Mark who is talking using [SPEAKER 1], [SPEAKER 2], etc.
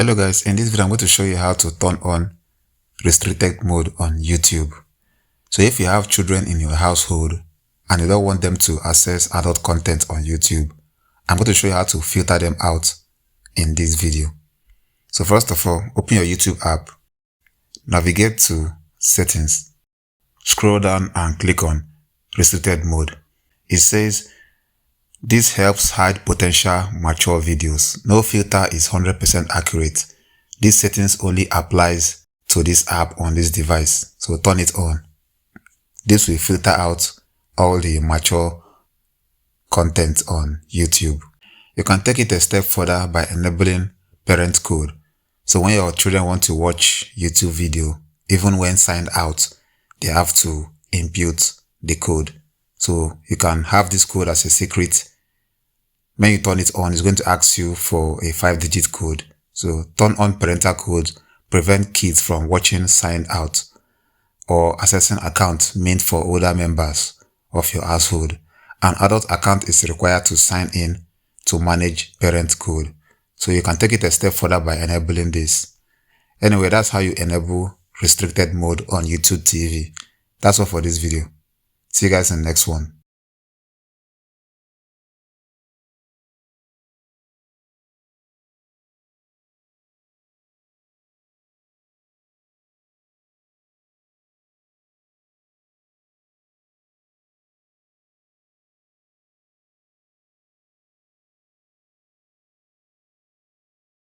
[SPEAKER 1] Hello guys, in this video I'm going to show you how to turn on restricted mode on YouTube. So if you have children in your household and you don't want them to access adult content on YouTube, I'm going to show you how to filter them out in this video. So first of all, open your YouTube app, navigate to settings, scroll down and click on restricted mode. It says this helps hide potential mature videos. No filter is 100% accurate. This settings only applies to this app on this device, so turn it on. This will filter out all the mature content on YouTube. You can take it a step further by enabling Parental. So when your children want to watch YouTube video, even when signed out, they have to input the code. So you can have this code as a secret. When you turn it on, it's going to ask you for a 5-digit code. So turn on parental code, prevent kids from watching signed out or accessing accounts meant for older members of your household. An adult account is required to sign in to manage parent code. So you can take it a step further by enabling this. Anyway, that's how you enable restricted mode on YouTube TV. That's all for this video. See you guys in the next one.